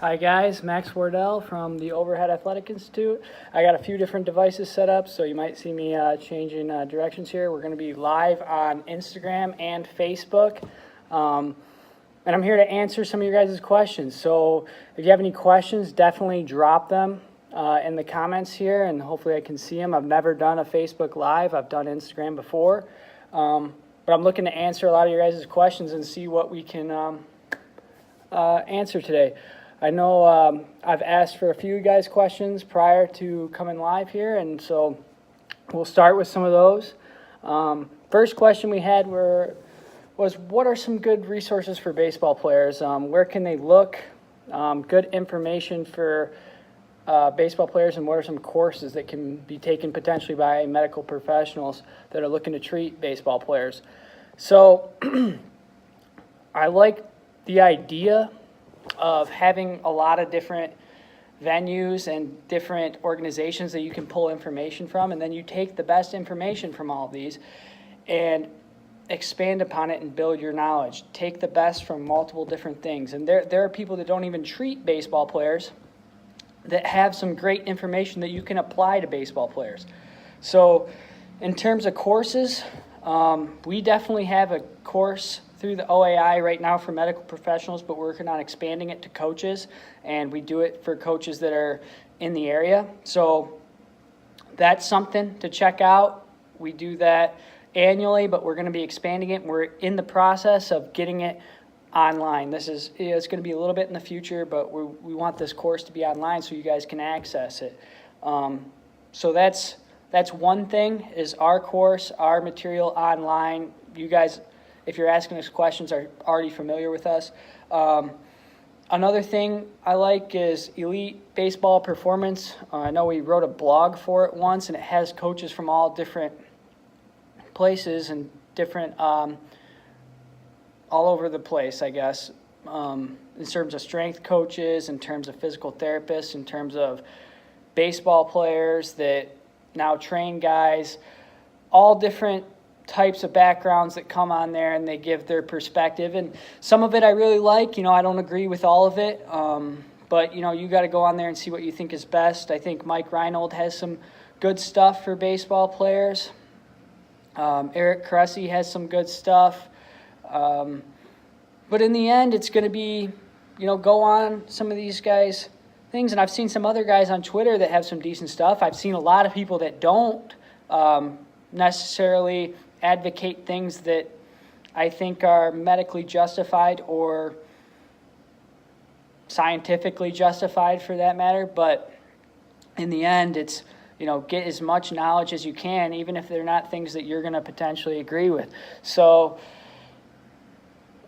Hi guys, Max Wardell from the Overhead Athletic Institute. I got a few different devices set up, so you might see me changing directions here. We're going to be live on Instagram and Facebook, and I'm here to answer some of your guys' questions. So if you have any questions, definitely drop them in the comments here, and hopefully I can see them. I've never done a Facebook Live. I've done Instagram before, but I'm looking to answer a lot of your guys' questions and see what we can answer today. I know I've asked for a few guys' questions prior to coming live here, and so we'll start with some of those. First question we had was what are some good resources for baseball players? Where can they look? Good information for baseball players, and what are some courses that can be taken potentially by medical professionals that are looking to treat baseball players? So I like the idea of having a lot of different venues and different organizations that you can pull information from, and then you take the best information from all of these and expand upon it and build your knowledge. Take the best from multiple different things. And there are people that don't even treat baseball players that have some great information that you can apply to baseball players. So in terms of courses, we definitely have a course through the OAI right now for medical professionals, but we're working on expanding it to coaches, and we do it for coaches that are in the area. So that's something to check out. We do that annually, but we're going to be expanding it. We're in the process of getting it online. It's going to be a little bit in the future, but we want this course to be online so you guys can access it. So that's one thing, is our course, our material online. You guys, if you're asking us questions, are already familiar with us. Another thing I like is Elite Baseball Performance. I know we wrote a blog for it once, and it has coaches from all different places and different, all over the place, I guess, in terms of strength coaches, in terms of physical therapists, in terms of baseball players that now train guys, all different types of backgrounds that come on there, and they give their perspective. And some of it I really like. I don't agree with all of it, but you got to go on there and see what you think is best. I think Mike Reinold has some good stuff for baseball players. Eric Cressy has some good stuff. But in the end, it's going to be, go on some of these guys' things. And I've seen some other guys on Twitter that have some decent stuff. I've seen a lot of people that don't necessarily advocate things that I think are medically justified or scientifically justified, for that matter. But in the end, it's, get as much knowledge as you can, even if they're not things that you're going to potentially agree with. So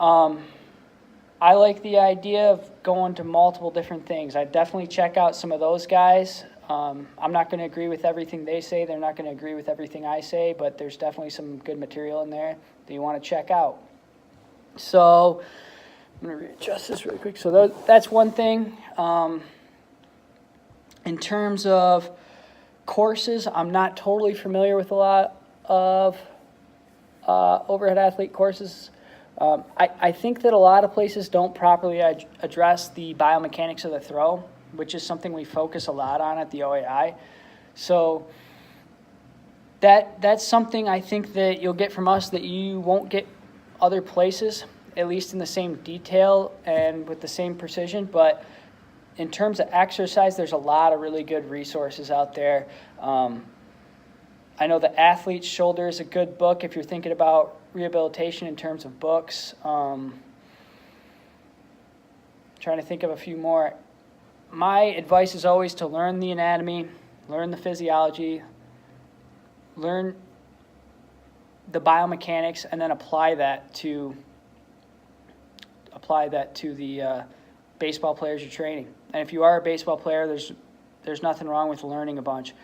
I like the idea of going to multiple different things. I definitely check out some of those guys. I'm not going to agree with everything they say. They're not going to agree with everything I say, but there's definitely some good material in there that you want to check out. So I'm going to readjust this really quick. So that's one thing. In terms of courses, I'm not totally familiar with a lot of overhead athlete courses. I think that a lot of places don't properly address the biomechanics of the throw, which is something we focus a lot on at the OAI. So that's something I think that you'll get from us that you won't get other places, at least in the same detail and with the same precision. But in terms of exercise, there's a lot of really good resources out there. I know The Athlete's Shoulder is a good book if you're thinking about rehabilitation in terms of books. Trying to think of a few more. My advice is always to learn the anatomy, learn the physiology, learn the biomechanics, and then apply that to the baseball players you're training. And if you are a baseball player, there's nothing wrong with learning a bunch.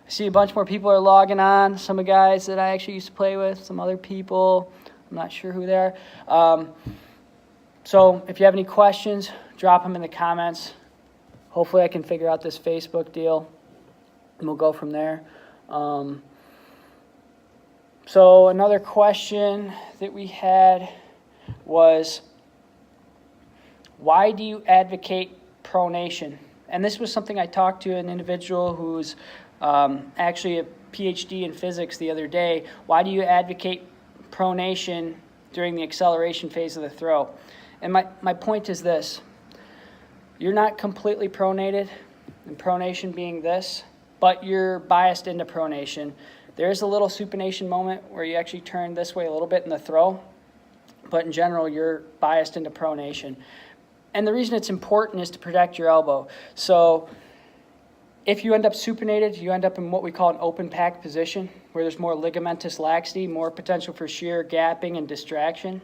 I see a bunch more people are logging on. Some of the guys that I actually used to play with, some other people. I'm not sure who they are. So if you have any questions, drop them in the comments. Hopefully I can figure out this Facebook deal, and we'll go from there. So another question that we had was, why do you advocate pronation. And this was something I talked to an individual who's actually a PhD in physics the other day. Why do you advocate pronation during the acceleration phase of the throw? And my point is this. You're not completely pronated, and pronation being this, but you're biased into pronation. There's a little supination moment where you actually turn this way a little bit in the throw, but in general, you're biased into pronation. And the reason it's important is to protect your elbow. So if you end up supinated, you end up in what we call an open pack position, where there's more ligamentous laxity, more potential for shear, gapping, and distraction.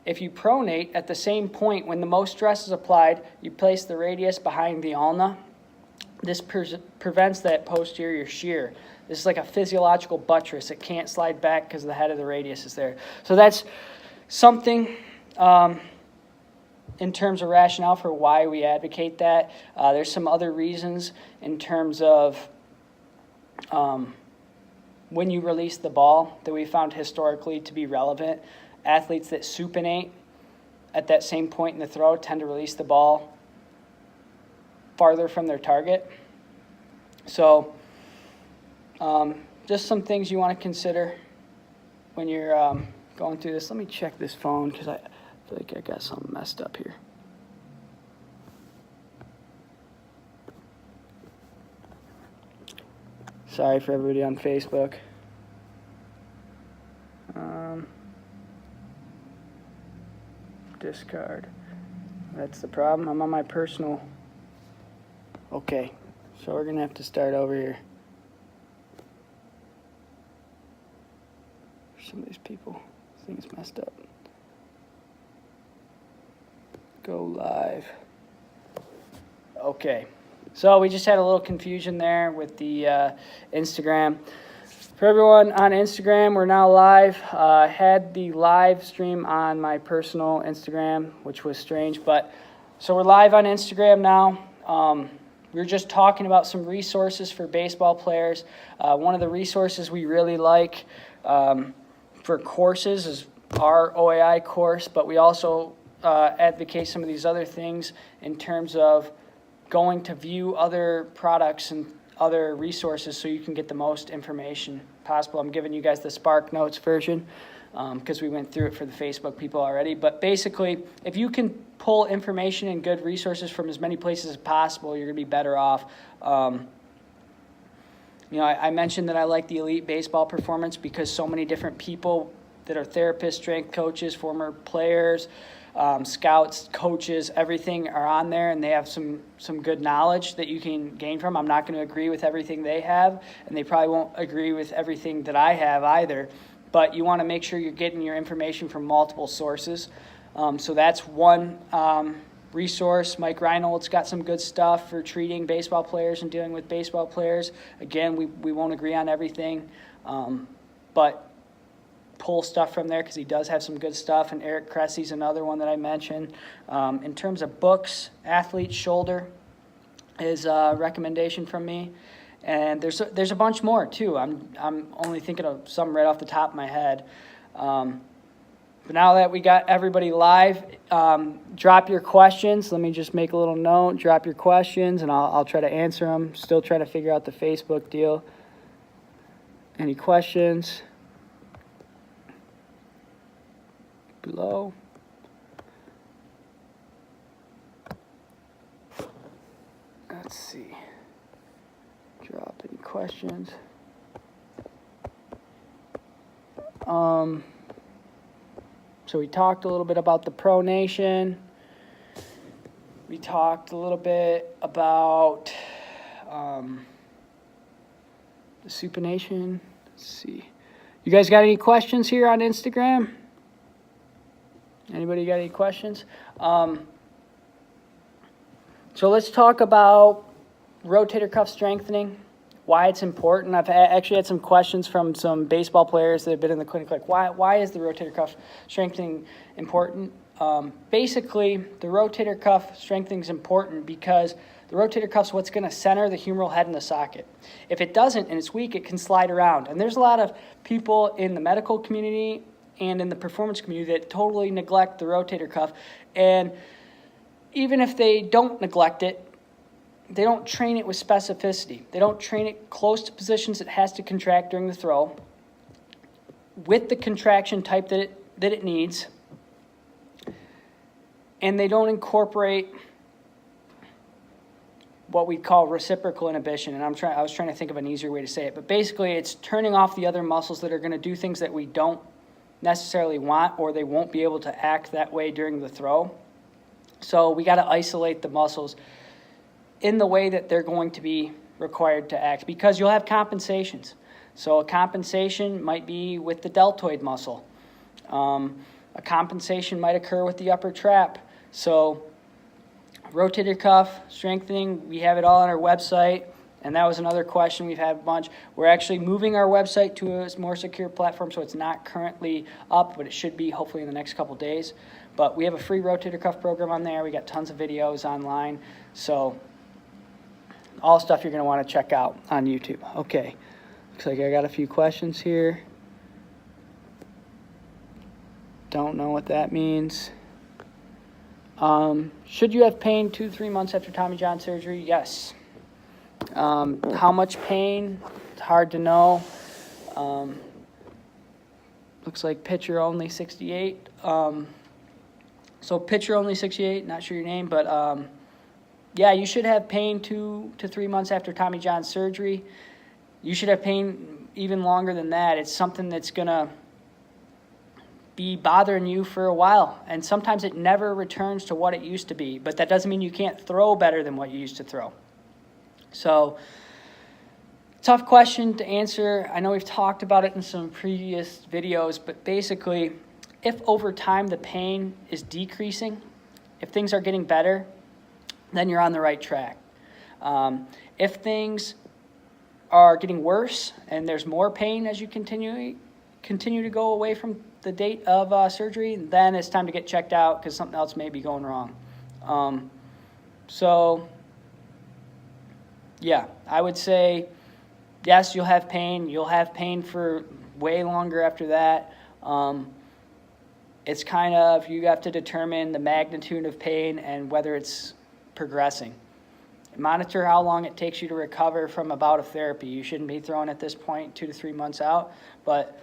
If you pronate, at the same point, when the most stress is applied, you place the radius behind the ulna. This prevents that posterior shear. This is like a physiological buttress. It can't slide back because the head of the radius is there. So that's something in terms of rationale for why we advocate that. There's some other reasons in terms of when you release the ball that we found historically to be relevant. Athletes that supinate at that same point in the throw tend to release the ball farther from their target. So just some things you want to consider when you're going through this. Let me check this phone because I feel like I got something messed up here. Sorry for everybody on Facebook. Discard. That's the problem. I'm on my personal. Okay, so we're going to have to start over here. Some of these people, things messed up. Go live. Okay, so we just had a little confusion there with the Instagram. For everyone on Instagram, we're now live. Had the live stream on my personal Instagram, which was strange, but so we're live on Instagram now. We were just talking about some resources for baseball players. One of the resources we really like for courses is our OAI course, but we also advocate some of these other things in terms of going to view other products and other resources so you can get the most information possible. I'm giving you guys the Spark Notes version because we went through it for the Facebook people already. But basically, if you can pull information and good resources from as many places as possible, you're going to be better off. I mentioned that I like the Elite Baseball Performance because so many different people that are therapists, strength coaches, former players, scouts, coaches, everything are on there, and they have some good knowledge that you can gain from. I'm not going to agree with everything they have, and they probably won't agree with everything that I have either, but you want to make sure you're getting your information from multiple sources. So that's one resource. Mike Reinold's got some good stuff for treating baseball players and dealing with baseball players. Again, we won't agree on everything, but pull stuff from there because he does have some good stuff. And Eric Cressy's another one that I mentioned. In terms of books, Athlete's Shoulder is a recommendation from me. And there's a bunch more too. I'm only thinking of some right off the top of my head. But now that we got everybody live, drop your questions. Let me just make a little note. Drop your questions, and I'll try to answer them. Still trying to figure out the Facebook deal. Any questions? Below. Let's see. Drop any questions. So we talked a little bit about the pronation. We talked a little bit about the supination. Let's see. You guys got any questions here on Instagram? Anybody got any questions? So let's talk about rotator cuff strengthening, why it's important. I've actually had some questions from some baseball players that have been in the clinic, like why is the rotator cuff strengthening important? Basically, the rotator cuff strengthening is important because the rotator cuff is what's going to center the humeral head in the socket. If it doesn't and it's weak, it can slide around. And there's a lot of people in the medical community and in the performance community that totally neglect the rotator cuff. And even if they don't neglect it, they don't train it with specificity. They don't train it close to positions it has to contract during the throw, with the contraction type that it needs, and they don't incorporate what we call reciprocal inhibition. And I was trying to think of an easier way to say it, but basically it's turning off the other muscles that are going to do things that we don't necessarily want, or they won't be able to act that way during the throw. So we got to isolate the muscles in the way that they're going to be required to act, because you'll have compensations. So a compensation might be with the deltoid muscle. A compensation might occur with the upper trap. So rotator cuff strengthening, we have it all on our website. And that was another question we've had a bunch. We're actually moving our website to a more secure platform, so it's not currently up, but it should be hopefully in the next couple days. But we have a free rotator cuff program on there. We got tons of videos online. So all stuff you're going to want to check out on YouTube. Okay, looks like I got a few questions here. Don't know what that means. Should you have pain 2-3 months after Tommy John surgery? Yes. How much pain? It's hard to know. Looks like pitcher only 68. So pitcher only 68, not sure your name, but yeah, you should have pain 2 to 3 months after Tommy John surgery. You should have pain even longer than that. It's something that's going to be bothering you for a while, and sometimes it never returns to what it used to be, but that doesn't mean you can't throw better than what you used to throw. So, tough question to answer. I know we've talked about it in some previous videos, but basically, if over time the pain is decreasing, if things are getting better, then you're on the right track. If things are getting worse and there's more pain as you continue to go away from the date of surgery, then it's time to get checked out because something else may be going wrong. So, yeah, I would say, yes, you'll have pain. You'll have pain for way longer after that. It's kind of, you have to determine the magnitude of pain and whether it's progressing. Monitor how long it takes you to recover from a bout of therapy. You shouldn't be throwing at this point 2 to 3 months out, but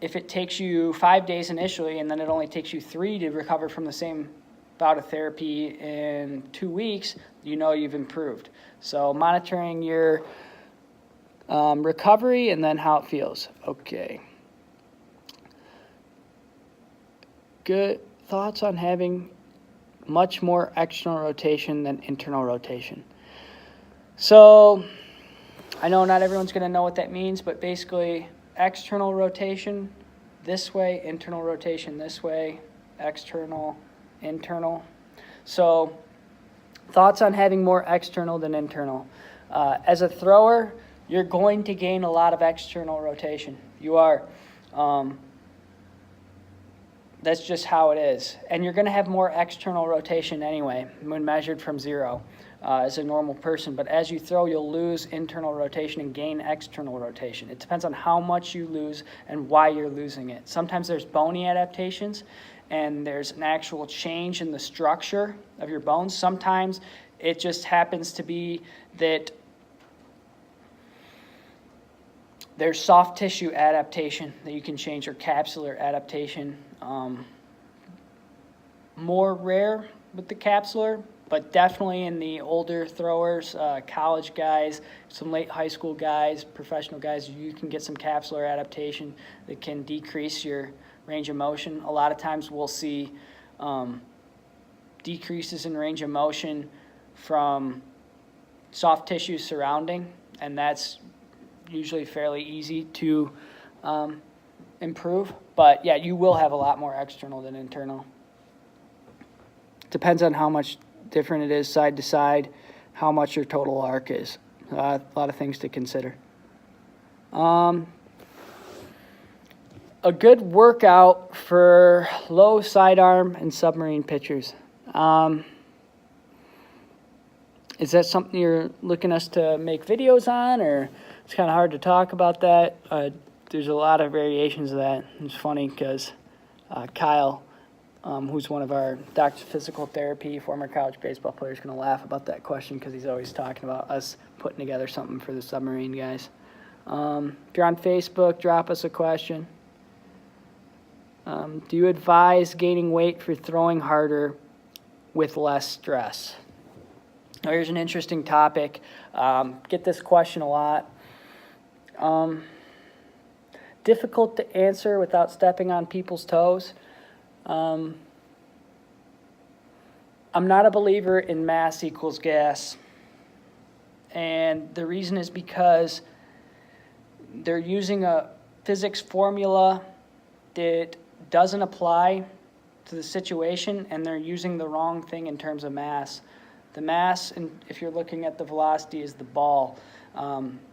if it takes you 5 days initially and then it only takes you 3 to recover from the same bout of therapy in 2 weeks, you know you've improved. So monitoring your recovery and then how it feels. Okay. Good thoughts on having much more external rotation than internal rotation. So I know not everyone's going to know what that means, but basically external rotation this way, internal rotation this way, external, internal. So thoughts on having more external than internal. As a thrower, you're going to gain a lot of external rotation. You are. That's just how it is. And you're going to have more external rotation anyway when measured from 0 as a normal person. But as you throw, you'll lose internal rotation and gain external rotation. It depends on how much you lose and why you're losing it. Sometimes there's bony adaptations and there's an actual change in the structure of your bones. Sometimes it just happens to be that there's soft tissue adaptation that you can change, or capsular adaptation. More rare with the capsular, but definitely in the older throwers, college guys, some late high school guys, professional guys, you can get some capsular adaptation that can decrease your range of motion. A lot of times we'll see decreases in range of motion from soft tissue surrounding, and that's usually fairly easy to improve. But yeah, you will have a lot more external than internal. Depends on how much different it is side to side, how much your total arc is. A lot of things to consider. A good workout for low sidearm and submarine pitchers. Is that something you're looking us to make videos on, or it's kind of hard to talk about that? There's a lot of variations of that. It's funny because Kyle who's one of our doctors of physical therapy, former college baseball player, is going to laugh about that question because he's always talking about us putting together something for the submarine guys. If you're on Facebook, drop us a question. Do you advise gaining weight for throwing harder with less stress? Now, here's an interesting topic. Get this question a lot. Difficult to answer without stepping on people's toes. I'm not a believer in mass equals gas. And the reason is because they're using a physics formula that doesn't apply to the situation, and they're using the wrong thing in terms of mass. The mass, and if you're looking at the velocity, is the ball.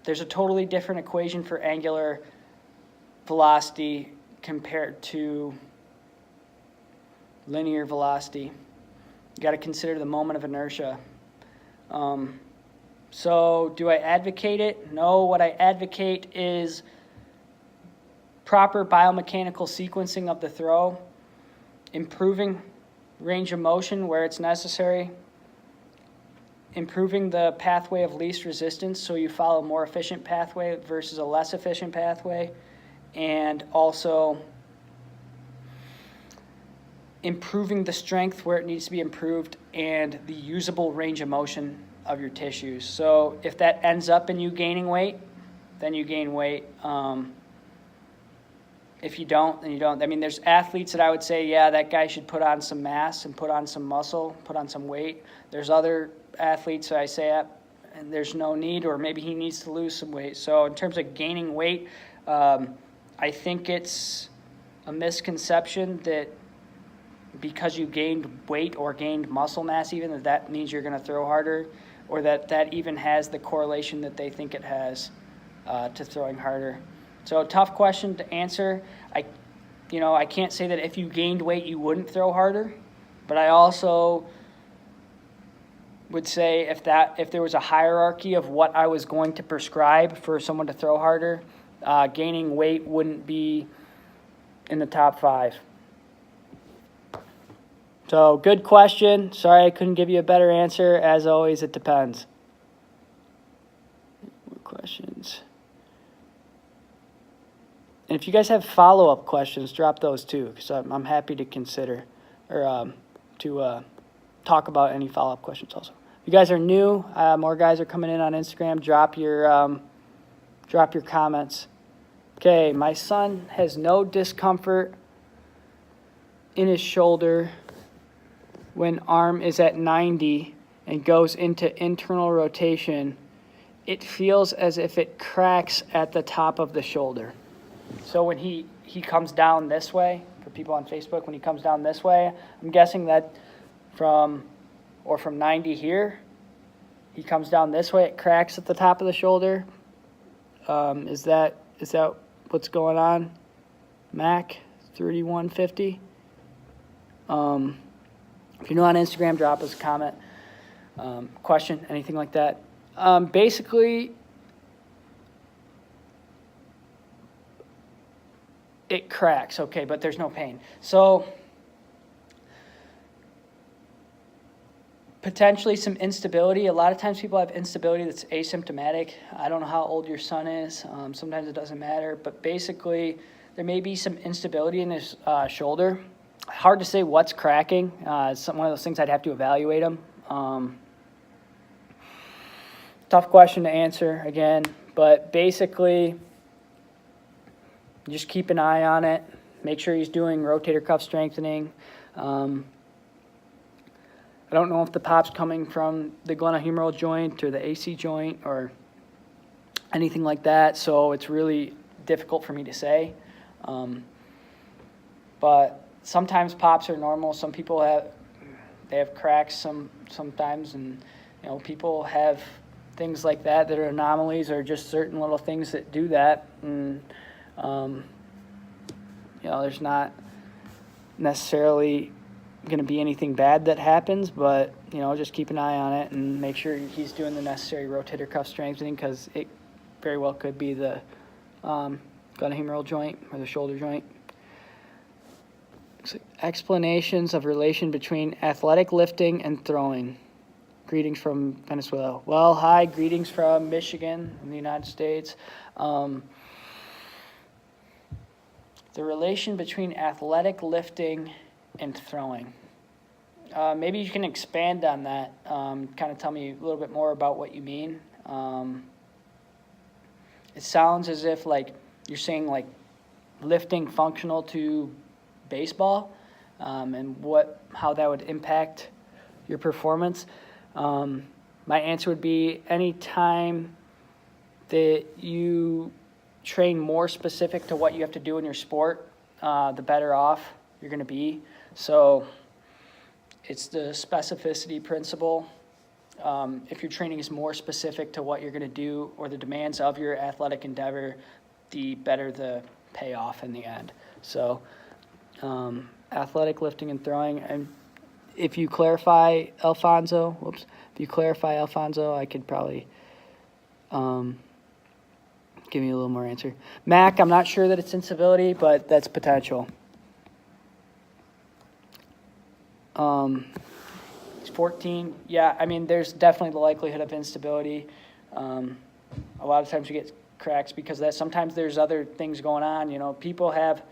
There's a totally different equation for angular velocity compared to linear velocity. You got to consider the moment of inertia. So do I advocate it? No, what I advocate is proper biomechanical sequencing of the throw, improving range of motion where it's necessary, improving the pathway of least resistance so you follow a more efficient pathway versus a less efficient pathway, and also improving the strength where it needs to be improved and the usable range of motion of your tissues. So if that ends up in you gaining weight, then you gain weight. If you don't, then you don't. I mean, there's athletes that I would say, yeah, that guy should put on some mass and put on some muscle, put on some weight. There's other athletes that I say, and there's no need, or maybe he needs to lose some weight. So in terms of gaining weight, I think it's a misconception that because you gained weight or gained muscle mass even, that means you're going to throw harder, or that even has the correlation that they think it has to throwing harder. So tough question to answer. I can't say that if you gained weight you wouldn't throw harder, but I also would say if there was a hierarchy of what I was going to prescribe for someone to throw harder, gaining weight wouldn't be in the top 5. So good question. Sorry I couldn't give you a better answer. As always, it depends. More questions. And if you guys have follow-up questions, drop those too, because I'm happy to consider or to talk about any follow-up questions also. If you guys are new, more guys are coming in on Instagram. Drop your comments. Okay, my son has no discomfort in his shoulder when arm is at 90 and goes into internal rotation. It feels as if it cracks at the top of the shoulder. So when he comes down this way, for people on Facebook, when he comes down this way, I'm guessing that from 90 here, he comes down this way, it cracks at the top of the shoulder. Is that what's going on? Mac 3150. If you're new on Instagram, drop us a comment, question, anything like that. Basically, it cracks, okay, but there's no pain. So potentially some instability. A lot of times people have instability that's asymptomatic. I don't know how old your son is. Sometimes it doesn't matter, but basically there may be some instability in his shoulder. Hard to say what's cracking. It's one of those things I'd have to evaluate him. Tough question to answer again, but basically just keep an eye on it. Make sure he's doing rotator cuff strengthening. I don't know if the pop's coming from the glenohumeral joint or the AC joint or anything like that, so it's really difficult for me to say. But sometimes pops are normal. Some people have cracks sometimes, and people have things like that are anomalies or just certain little things that do that. And there's not necessarily going to be anything bad that happens, but just keep an eye on it and make sure he's doing the necessary rotator cuff strengthening, because it very well could be the glenohumeral joint or the shoulder joint. Explanations of relation between athletic lifting and throwing. Greetings from Venezuela. Well, hi, greetings from Michigan in the United States. The relation between athletic lifting and throwing. Maybe you can expand on that, kind of tell me a little bit more about what you mean. It sounds as if like you're saying like lifting functional to baseball, and how that would impact your performance. My answer would be any time that you train more specific to what you have to do in your sport, the better off you're going to be. So it's the specificity principle. If your training is more specific to what you're going to do or the demands of your athletic endeavor, the better the payoff in the end. So athletic lifting and throwing. And if you clarify, Alfonso, I could probably give you a little more answer. Mac, I'm not sure that it's instability, but that's potential. It's 14. Yeah, I mean, there's definitely the likelihood of instability. A lot of times you get cracks because of that. Sometimes there's other things going on. You know, people have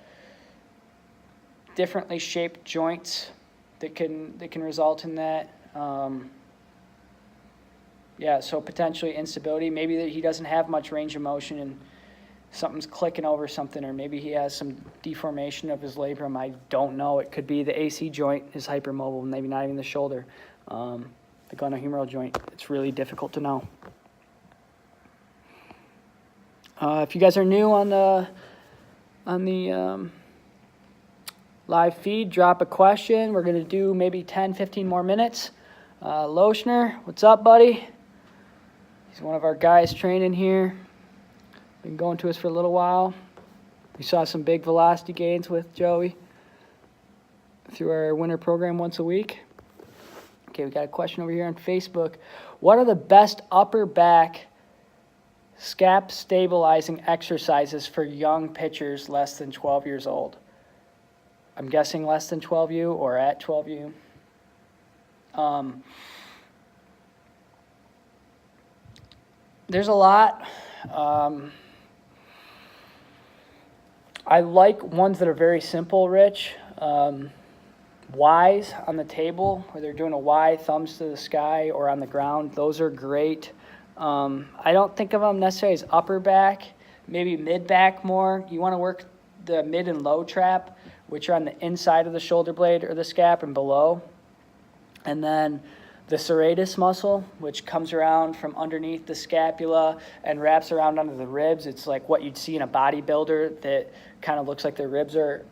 differently shaped joints that can result in that. Yeah, so potentially instability. Maybe that he doesn't have much range of motion and something's clicking over something, or maybe he has some deformation of his labrum. I don't know. It could be the AC joint is hypermobile, maybe not even the shoulder. The glenohumeral joint, it's really difficult to know. If you guys are new on the live feed, drop a question. We're going to do maybe 10, 15 more minutes. Lochner, what's up, buddy? He's one of our guys training here. Been going to us for a little while. We saw some big velocity gains with Joey through our winter program once a week. Okay, we got a question over here on Facebook. What are the best upper back scap stabilizing exercises for young pitchers less than 12 years old? I'm guessing less than 12U or at 12U. There's a lot. I like ones that are very simple, Rich. Ys on the table, where they're doing a Y, thumbs to the sky, or on the ground. Those are great. I don't think of them necessarily as upper back, maybe mid back more. You want to work the mid and low trap, which are on the inside of the shoulder blade or the scap and below. And then the serratus muscle, which comes around from underneath the scapula and wraps around under the ribs. It's like what you'd see in a bodybuilder that kind of looks like their ribs are.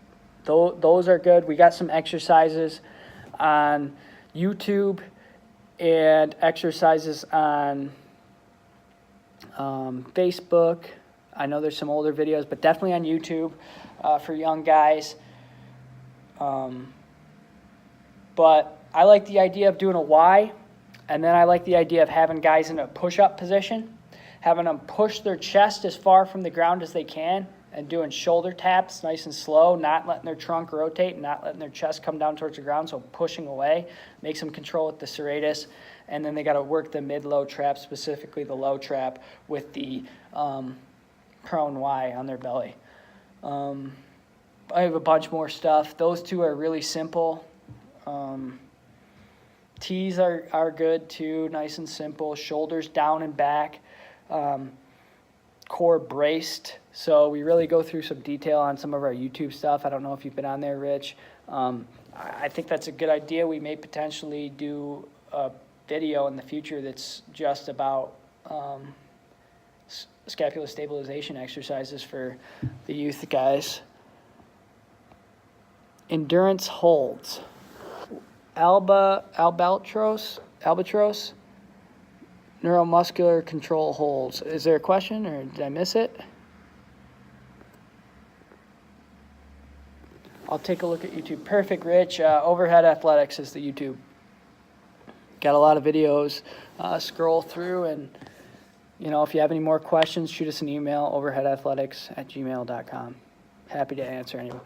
Those are good. We got some exercises on YouTube and exercises on Facebook. I know there's some older videos, but definitely on YouTube for young guys. But I like the idea of doing a Y, and then I like the idea of having guys in a push-up position, having them push their chest as far from the ground as they can, and doing shoulder taps nice and slow, not letting their trunk rotate, not letting their chest come down towards the ground, so pushing away makes them control with the serratus. And then they got to work the mid-low trap, specifically the low trap, with the prone Y on their belly. I have a bunch more stuff. Those two are really simple. T's are good too, nice and simple. Shoulders down and back, core braced. So we really go through some detail on some of our YouTube stuff. I don't know if you've been on there, Rich. I think that's a good idea. We may potentially do a video in the future that's just about scapular stabilization exercises for the youth guys. Endurance holds. Albatross, neuromuscular control holds. Is there a question, or did I miss it? I'll take a look at YouTube. Perfect, Rich. Overhead Athletics is the YouTube. Got a lot of videos. Scroll through, and if you have any more questions, shoot us an email, overheadathletics@gmail.com. Happy to answer anyone.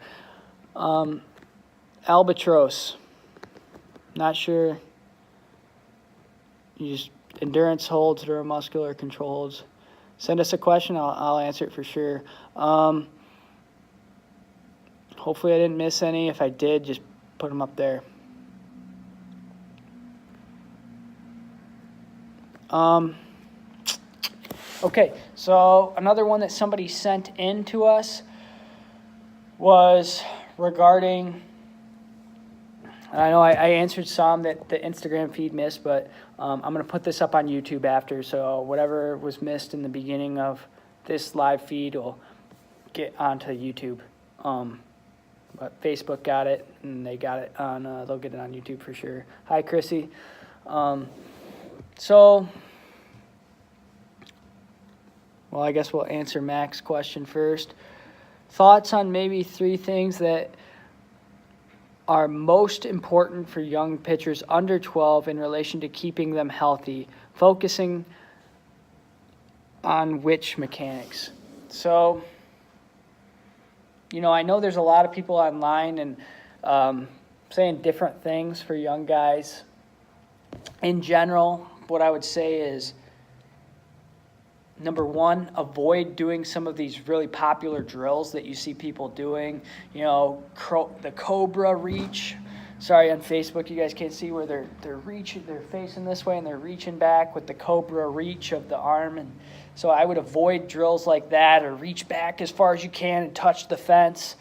Albatross. Not sure. You just endurance holds, neuromuscular control holds. Send us a question. I'll answer it for sure. Hopefully I didn't miss any. If I did, just put them up there. Okay, so another one that somebody sent in to us was regarding, I know I answered some that the Instagram feed missed, but I'm going to put this up on YouTube after, so whatever was missed in the beginning of this live feed will get onto YouTube. But Facebook got it, and they got it on, they'll get it on YouTube for sure. Hi, Chrissy. Well, I guess we'll answer Mac's question first. Thoughts on maybe 3 things that are most important for young pitchers under 12 in relation to keeping them healthy, focusing on which mechanics? So, I know there's a lot of people online and saying different things for young guys. In general, what I would say is, number 1, avoid doing some of these really popular drills that you see people doing. The Cobra reach. Sorry, on Facebook you guys can't see where they're reaching, they're facing this way and they're reaching back with the Cobra reach of the arm. And so I would avoid drills like that, or reach back as far as you can and touch the fence.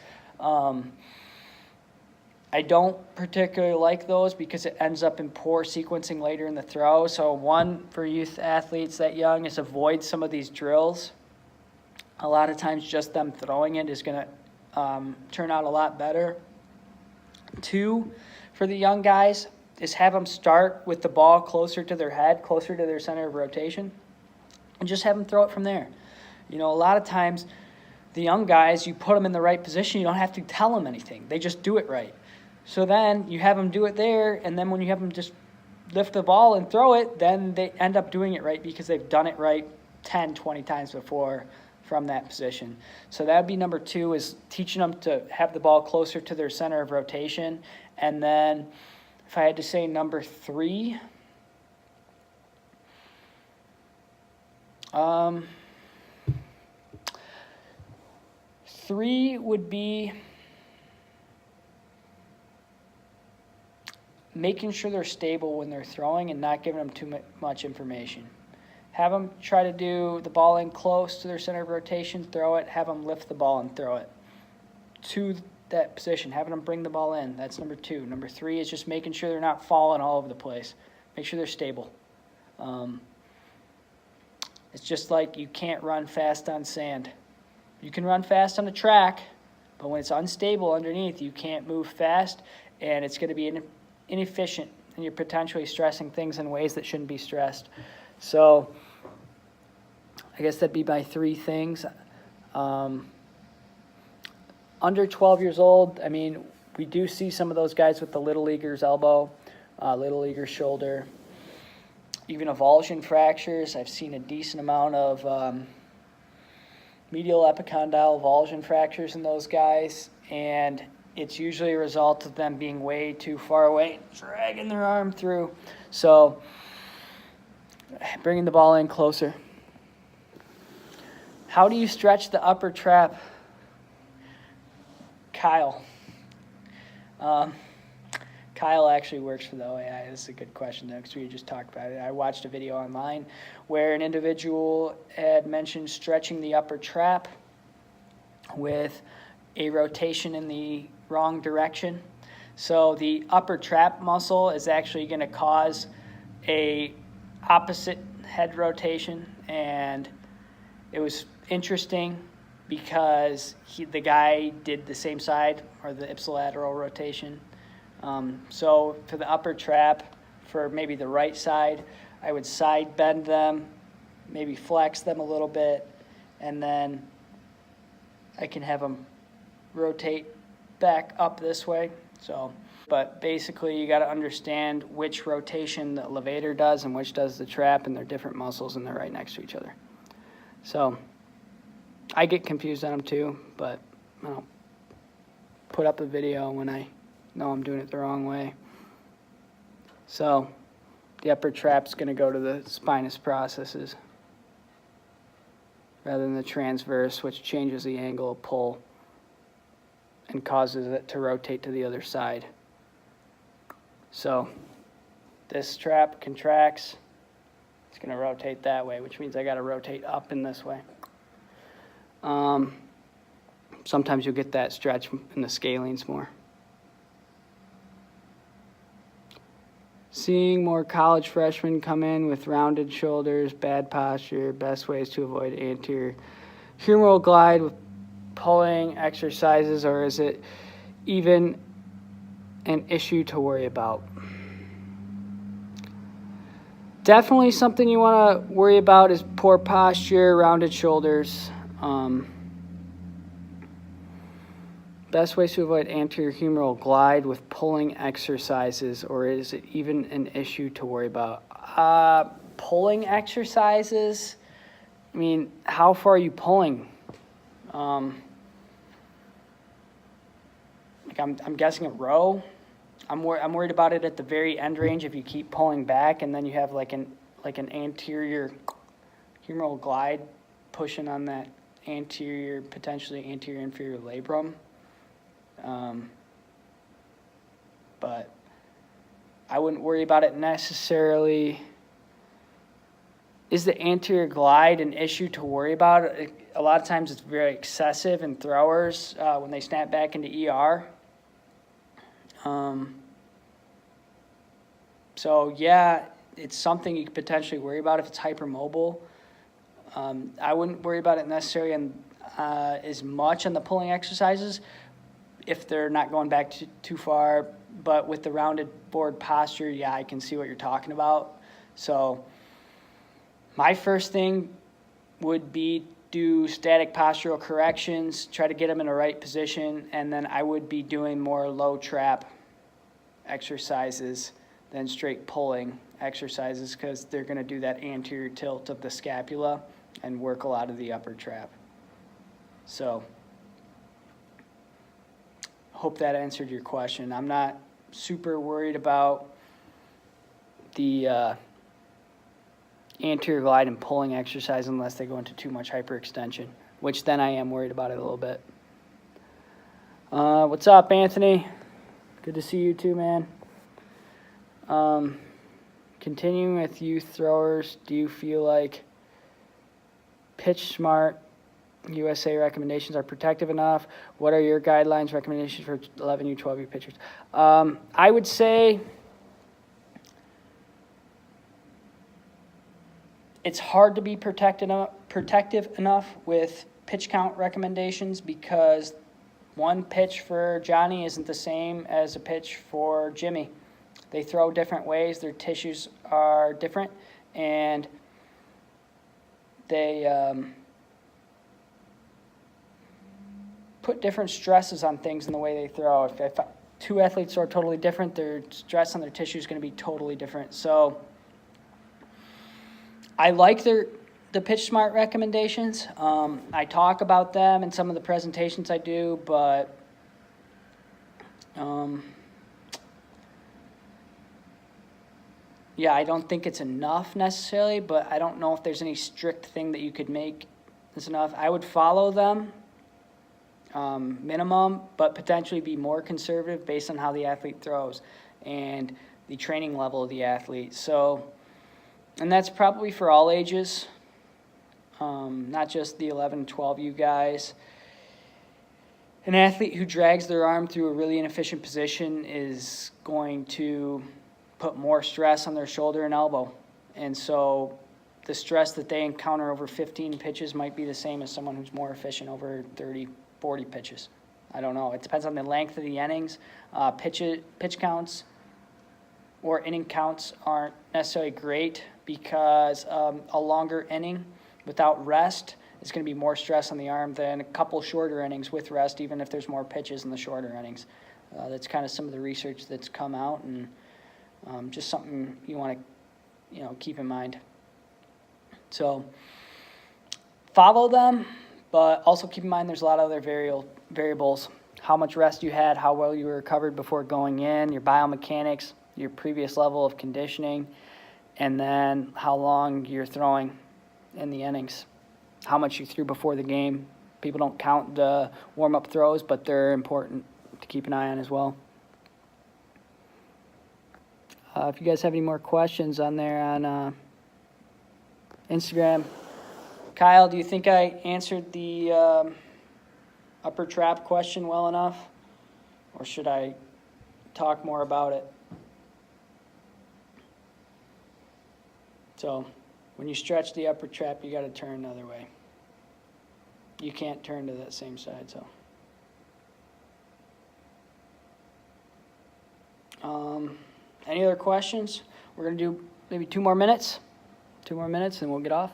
I don't particularly like those because it ends up in poor sequencing later in the throw. So one, for youth athletes that young, is avoid some of these drills. A lot of times just them throwing it is going to turn out a lot better. 2, for the young guys, is have them start with the ball closer to their head, closer to their center of rotation, and just have them throw it from there. A lot of times the young guys, you put them in the right position, you don't have to tell them anything. They just do it right. So then you have them do it there, and then when you have them just lift the ball and throw it, then they end up doing it right because they've done it right 10, 20 times before from that position. So that would be number 2, is teaching them to have the ball closer to their center of rotation. And then if I had to say number 3, three would be making sure they're stable when they're throwing and not giving them too much information. Have them try to do the ball in close to their center of rotation, throw it, have them lift the ball and throw it to that position, having them bring the ball in. That's number 2. Number 3 is just making sure they're not falling all over the place. Make sure they're stable. It's just like you can't run fast on sand. You can run fast on a track, but when it's unstable underneath, you can't move fast, and it's going to be inefficient, and you're potentially stressing things in ways that shouldn't be stressed. So I guess that'd be my 3 things. Under 12 years old, I mean, we do see some of those guys with the little leaguer's elbow, little leaguer's shoulder, even avulsion fractures. I've seen a decent amount of medial epicondyle avulsion fractures in those guys, and it's usually a result of them being way too far away, dragging their arm through. So bringing the ball in closer. How do you stretch the upper trap? Kyle. Kyle actually works for the OAI. This is a good question, though, because we just talked about it. I watched a video online where an individual had mentioned stretching the upper trap with a rotation in the wrong direction. So the upper trap muscle is actually going to cause a opposite head rotation, and it was interesting because the guy did the same side, or the ipsilateral rotation. So for the upper trap, for maybe the right side, I would side bend them, maybe flex them a little bit, and then I can have them rotate back up this way. So, but basically you got to understand which rotation the levator does and which does the trap, and they're different muscles and they're right next to each other. So I get confused on them too, but I'll put up a video when I know I'm doing it the wrong way. So the upper trap's going to go to the spinous processes rather than the transverse, which changes the angle of pull and causes it to rotate to the other side. So this trap contracts, it's going to rotate that way, which means I got to rotate up in this way. Sometimes you'll get that stretch in the scalenes more. Seeing more college freshmen come in with rounded shoulders, bad posture, best ways to avoid anterior humeral glide with pulling exercises, or is it even an issue to worry about? Definitely something you want to worry about is poor posture, rounded shoulders. Best ways to avoid anterior humeral glide with pulling exercises, or is it even an issue to worry about? Pulling exercises, I mean, how far are you pulling? Like I'm guessing a row. I'm worried about it at the very end range if you keep pulling back and then you have like an anterior humeral glide pushing on that anterior, potentially anterior inferior labrum. But I wouldn't worry about it necessarily. Is the anterior glide an issue to worry about? A lot of times it's very excessive in throwers when they snap back into ER. So yeah, it's something you could potentially worry about if it's hypermobile. I wouldn't worry about it necessarily as much on the pulling exercises if they're not going back too far. But with the rounded forward posture, yeah, I can see what you're talking about. So my first thing would be do static postural corrections, try to get them in the right position, and then I would be doing more low trap exercises than straight pulling exercises because they're going to do that anterior tilt of the scapula and work a lot of the upper trap. So hope that answered your question. I'm not super worried about the anterior glide and pulling exercise unless they go into too much hyperextension, which then I am worried about it a little bit. What's up, Anthony? Good to see you too, man. Continuing with youth throwers, do you feel like Pitch Smart USA recommendations are protective enough? What are your guidelines, recommendations for 11U, 12U pitchers? I would say it's hard to be protective enough with pitch count recommendations because one pitch for Johnny isn't the same as a pitch for Jimmy. They throw different ways, their tissues are different, and they put different stresses on things in the way they throw. If two athletes are totally different, their stress on their tissue is going to be totally different. So I like the Pitch Smart recommendations. I talk about them in some of the presentations I do, but yeah, I don't think it's enough necessarily, but I don't know if there's any strict thing that you could make that's enough. I would follow them minimum, but potentially be more conservative based on how the athlete throws and the training level of the athlete. So, and that's probably for all ages, not just the 11 and 12U guys. An athlete who drags their arm through a really inefficient position is going to put more stress on their shoulder and elbow. And so the stress that they encounter over 15 pitches might be the same as someone who's more efficient over 30, 40 pitches. I don't know. It depends on the length of the innings. Pitch counts or inning counts aren't necessarily great because a longer inning without rest is going to be more stress on the arm than a couple shorter innings with rest, even if there's more pitches in the shorter innings. That's kind of some of the research that's come out, and just something you want to keep in mind. So follow them, but also keep in mind there's a lot of other variables how much rest you had, how well you were recovered before going in, your biomechanics, your previous level of conditioning, and then how long you're throwing in the innings, how much you threw before the game. People don't count the warm-up throws, but they're important to keep an eye on as well. If you guys have any more questions on there on Instagram. Kyle, do you think I answered the upper trap question well enough? Or should I talk more about it? So when you stretch the upper trap, you got to turn the other way. You can't turn to that same side. So any other questions? We're going to do maybe 2 more minutes. 2 more minutes and we'll get off.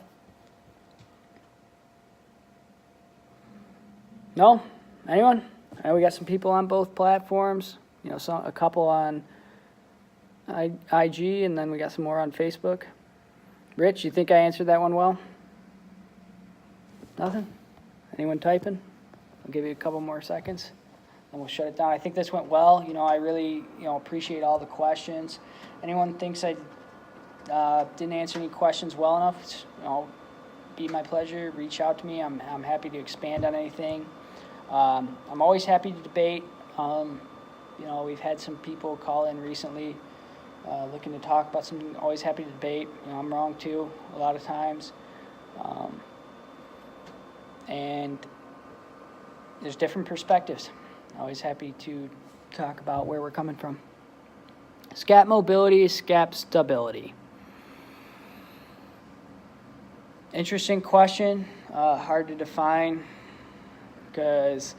No? Anyone? I know we got some people on both platforms. You know, a couple on IG, and then we got some more on Facebook. Rich, you think I answered that one well? Nothing? Anyone typing? I'll give you a couple more seconds, and we'll shut it down. I think this went well. You know, I really, appreciate all the questions. Anyone thinks I didn't answer any questions well enough, it's, be my pleasure. Reach out to me. I'm happy to expand on anything. I'm always happy to debate. We've had some people call in recently looking to talk about something. Always happy to debate. I'm wrong too a lot of times. And there's different perspectives. Always happy to talk about where we're coming from. Scap mobility, scap stability. Interesting question, hard to define because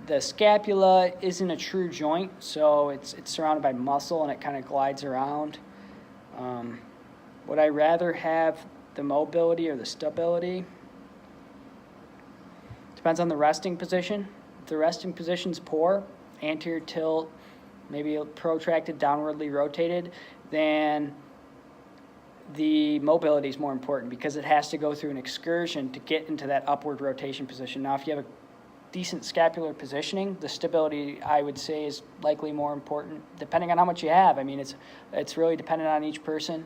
the scapula isn't a true joint, so it's surrounded by muscle and it kind of glides around. Would I rather have the mobility or the stability? Depends on the resting position. If the resting position's poor, anterior tilt, maybe protracted, downwardly rotated, then the mobility is more important because it has to go through an excursion to get into that upward rotation position. Now, if you have a decent scapular positioning, the stability, I would say, is likely more important, depending on how much you have. I mean, it's really dependent on each person.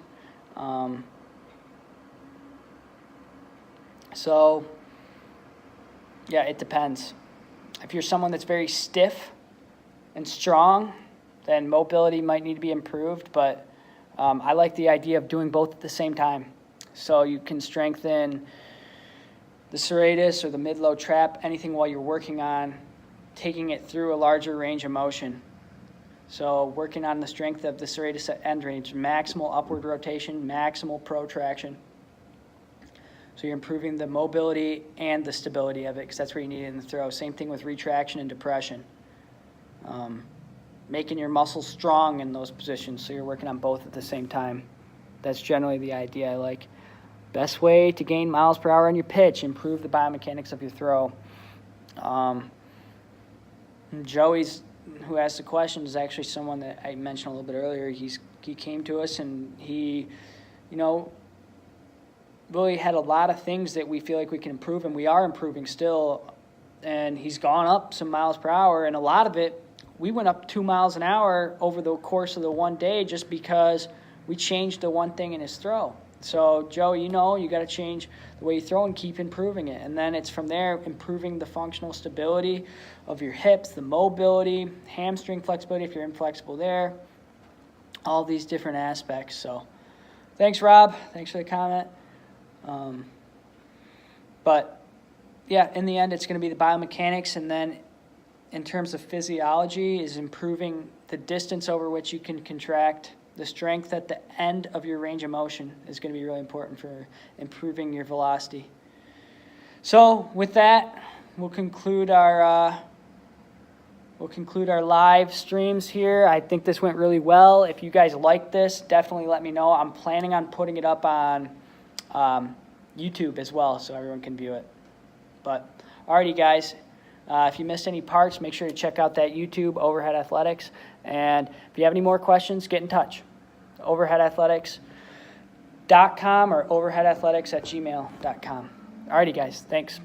So, yeah, it depends. If you're someone that's very stiff and strong, then mobility might need to be improved, but I like the idea of doing both at the same time. So you can strengthen the serratus or the mid-low trap, anything while you're working on taking it through a larger range of motion. So working on the strength of the serratus at end range, maximal upward rotation, maximal protraction. So you're improving the mobility and the stability of it because that's where you need it in the throw. Same thing with retraction and depression. Making your muscles strong in those positions so you're working on both at the same time. That's generally the idea I like. Best way to gain miles per hour on your pitch, improve the biomechanics of your throw. Joey's, who asked the question, is actually someone that I mentioned a little bit earlier. He came to us and he, really had a lot of things that we feel like we can improve, and we are improving still. And he's gone up some miles per hour, and a lot of it, we went up 2 miles an hour over the course of the one day just because we changed the one thing in his throw. So, Joe, you got to change the way you throw and keep improving it. And then it's from there improving the functional stability of your hips, the mobility, hamstring flexibility if you're inflexible there, all these different aspects. So thanks, Rob. Thanks for the comment. But, yeah, in the end, it's going to be the biomechanics, and then in terms of physiology is improving the distance over which you can contract. The strength at the end of your range of motion is going to be really important for improving your velocity. So with that, we'll conclude our live streams here. I think this went really well. If you guys like this, definitely let me know. I'm planning on putting it up on YouTube as well so everyone can view it. But alrighty, guys. If you missed any parts, make sure to check out that YouTube, Overhead Athletics. And if you have any more questions, get in touch. overheadathletics.com or overheadathletics@gmail.com. Alrighty, guys. Thanks.